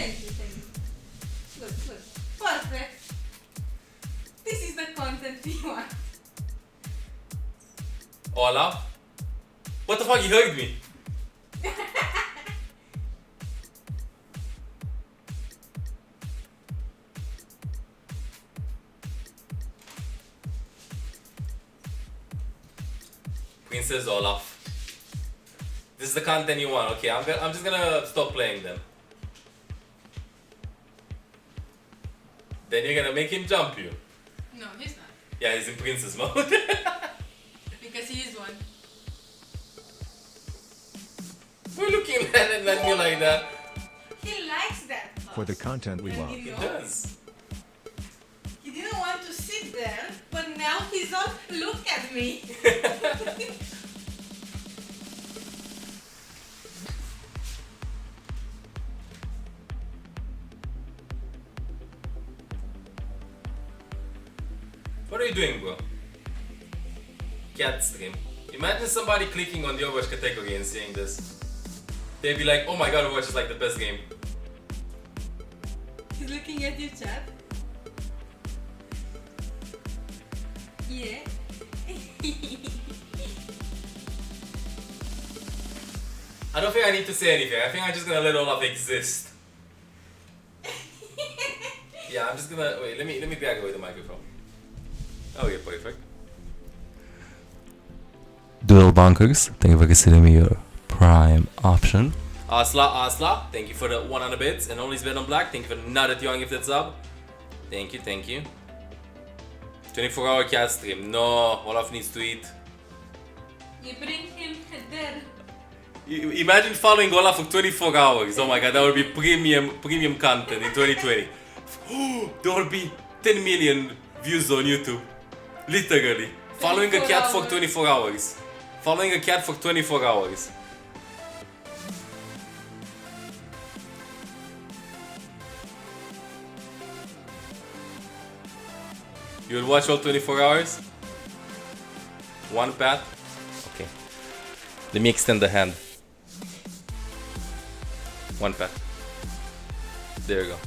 Thank you, thank you. Good, good. Perfect. This is the content we want. Olaf? What the fuck, you hugged me? Princess Olaf. This is the content you want. Okay, I'm just gonna stop playing then. Then you're gonna make him jump you. No, he's not. Yeah, he's in princess mode. Because he is one. Why looking at me like that? He likes that. For the content we love. He does. He didn't want to sit there, but now he's all, look at me. What are you doing, bro? Cat stream. Imagine somebody clicking on the Overwatch category and seeing this. They'd be like, oh my god, Overwatch is like the best game. He's looking at your chat. Yeah. I don't think I need to say anything. I think I'm just gonna let Olaf exist. Yeah, I'm just gonna wait. Let me drag away the microphone. Oh yeah, perfect. Dual bunkers. Thank you for considering me your prime option. Asla, thank you for the 100 bits. And only's been on black. Thank you for another 200 gifted sub. Thank you, thank you. 24-hour cat stream. No, Olaf needs to eat. You bring him there. Imagine following Olaf for 24 hours. Oh my god, that would be premium content in 2020. There would be 10 million views on YouTube. Literally. Following a cat for 24 hours. Following a cat for 24 hours. You'll watch all 24 hours? One pat? Okay. Let me extend the hand. One pat. There you go.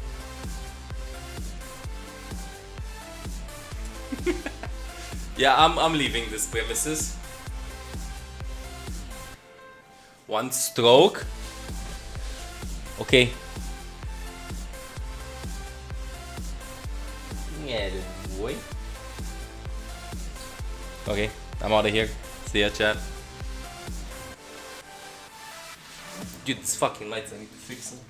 Yeah, I'm leaving this premises. One stroke. Okay. Yeah, boy. Okay, I'm out of here. See ya, chat. Dude, these fucking lights, I need to fix them.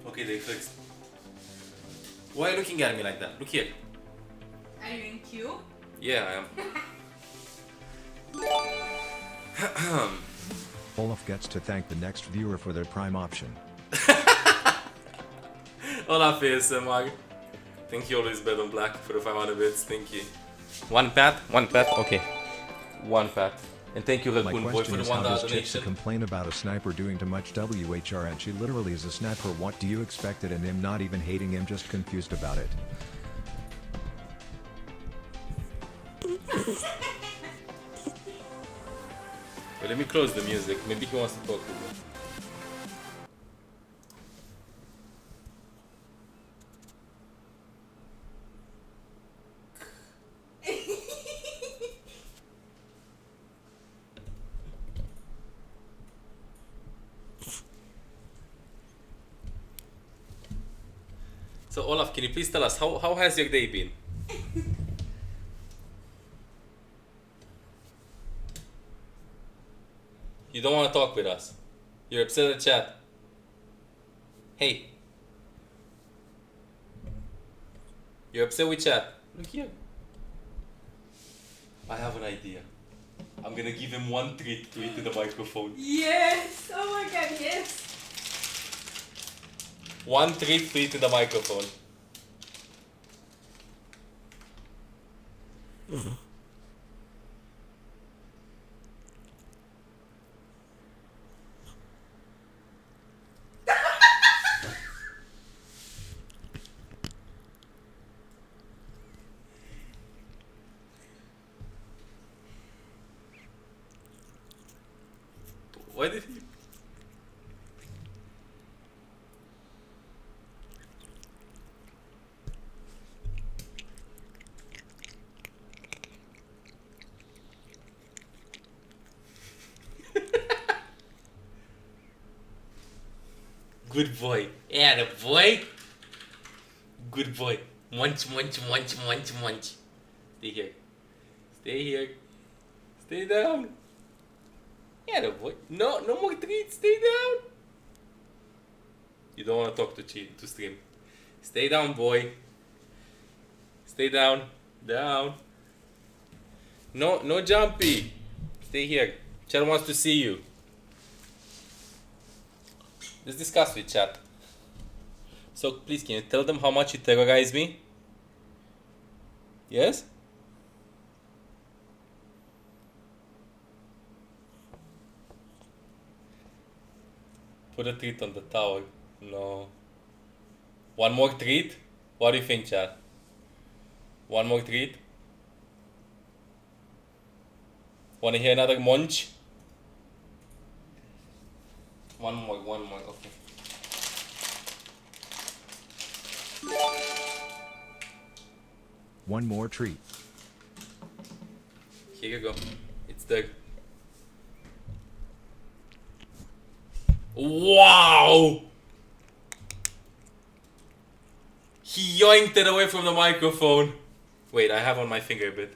Okay, they fixed. Why are you looking at me like that? Look here. Are you in queue? Yeah, I am. Olaf gets to thank the next viewer for their prime option. Olaf ASMR. Thank you, always bet on black for the 500 bits. Thank you. One pat? Okay. One pat. And thank you, Red My Boy, for question the is, how $1 does Chicks donation. complain about a sniper doing too much WHR and she literally is a sniper? What do you expected, and him not even hating him, just confused about it? Well, let me close the music. Maybe he wants to talk to me. So Olaf, can you please tell us how has your day been? You don't want to talk with us. You're upset at chat. Hey. You're upset with chat. Look here. I have an idea. I'm gonna give him one treat to eat in the microphone. Yes! Oh my god, yes! One treat to eat in the microphone. Why did he? Good boy. Yeah, the boy. Good boy. Munch, munch, munch, munch, munch. Stay here. Stay here. Stay down. Yeah, the boy. No, no more treats. Stay down. You don't want to talk to stream. Stay down, boy. Stay down. Down. No, no jumpy. Stay here. Chat wants to see you. Let's discuss with chat. So please, can you tell them how much you terrorize me? Yes? Put a treat on the tower. No. One more treat? What do you think, chat? One more treat? Wanna hear another munch? One more, okay. One more treat. Here you go. It's there. Wow! He yoinked it away from the microphone. Wait, I have on my finger a bit.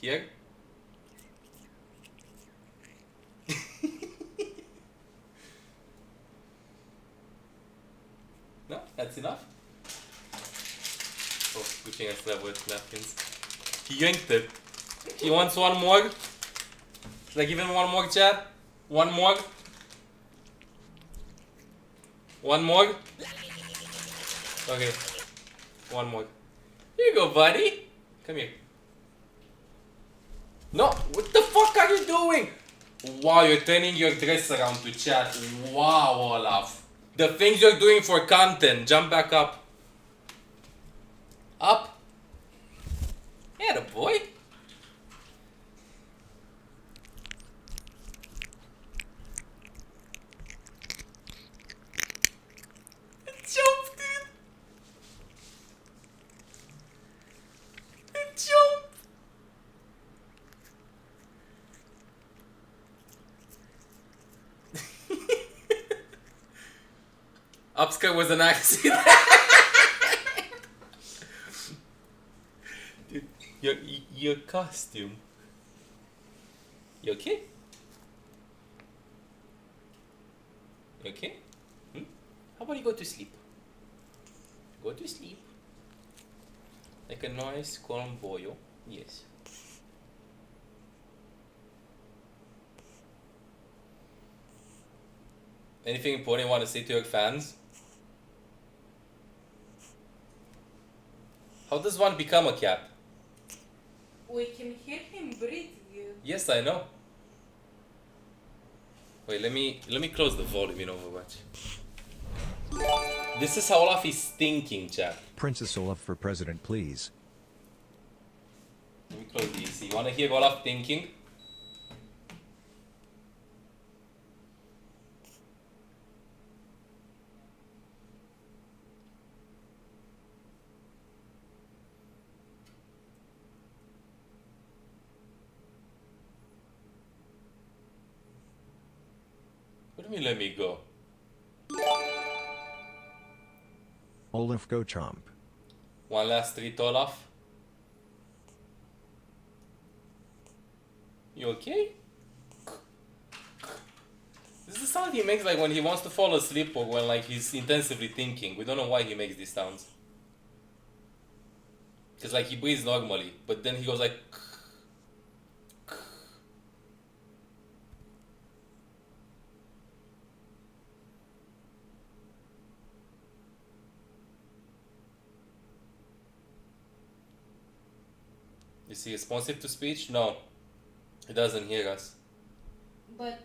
Here? No, that's enough. Oh, good thing I still have wet napkins. He yanked it. He wants one more. Should I give him one more, chat? One more? One more? Okay. One more. Here you go, buddy. Come here. No, what the fuck are you doing? Wow, you're turning your dress around to chat. Wow, Olaf. The things you're doing for content. Jump back up. Up. Yeah, the boy. It jumped, dude. It jumped. Upskirt was an accident. Dude, your costume. You okay? You okay? How about you go to sleep? Go to sleep. Like a nice calm boyo. Yes. Anything important you want to say to your fans? How does one become a cat? We can hear him breathing. Yes, I know. Wait, let me close the volume in Overwatch. This is how Olaf is thinking, chat. Princess Olaf for president, please. Let me close the EC. You wanna hear Olaf thinking? What do you mean let me go? Olaf go chomp. One last treat, Olaf. You okay? This is the sound he makes like when he wants to fall asleep or when like he's intensively thinking. We don't know why he makes these sounds. Cause like he breathes normally, but then he goes like. Is he responsive to speech? No. He doesn't hear us. But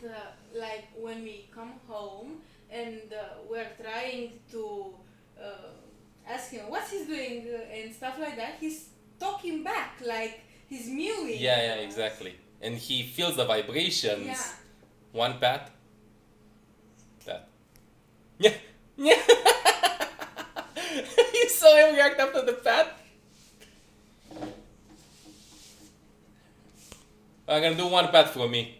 like when we come home and we're trying to ask him what he's doing and stuff like that, he's talking back, like he's mewing. Yeah, exactly. And he feels the vibrations. Yeah. One pat. That. Yeah. Yeah. You saw him react after the pat? I'm gonna do one pet for me.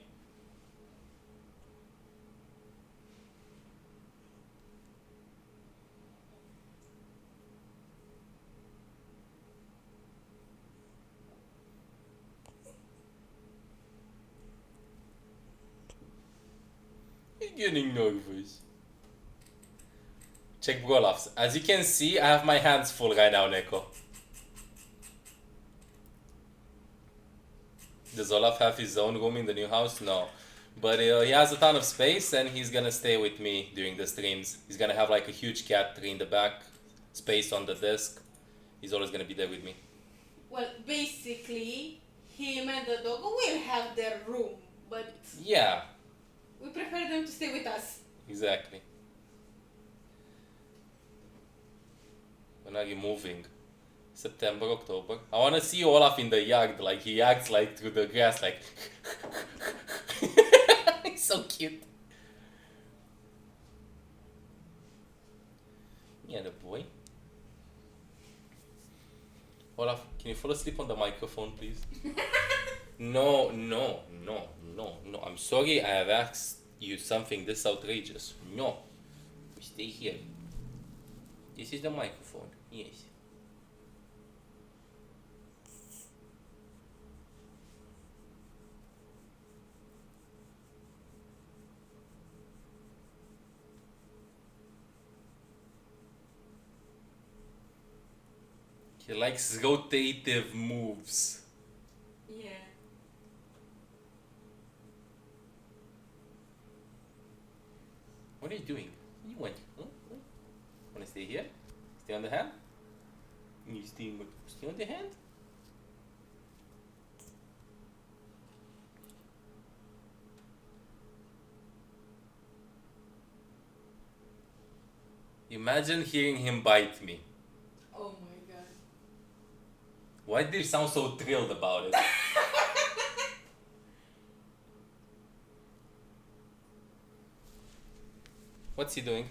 I'm getting nervous. Check Olaf's. As you can see, I have my hands full right now, Neko. Does Olaf have his own room in the new house? No. But he has a ton of space and he's gonna stay with me during the streams. He's gonna have like a huge cat tree in the back, space on the desk. He's always gonna be there with me. Well, basically, him and the dog will have their room, but Yeah, we prefer them to stay with us. exactly. When are you moving? September, October. I wanna see Olaf in the yard, like he acts like through the grass, like he's so cute. Yeah, the boy. Olaf, can you fall asleep on the microphone, please? No. I'm sorry I have asked you something this outrageous. No. Stay here. This is the microphone. Yes. He likes rotative moves. Yeah. What are you doing? What do you want? Huh? Wanna stay here? Stay on the hand? You stay on the hand? Imagine hearing him bite me. Oh my god. Why did you sound so thrilled about it? What's he doing?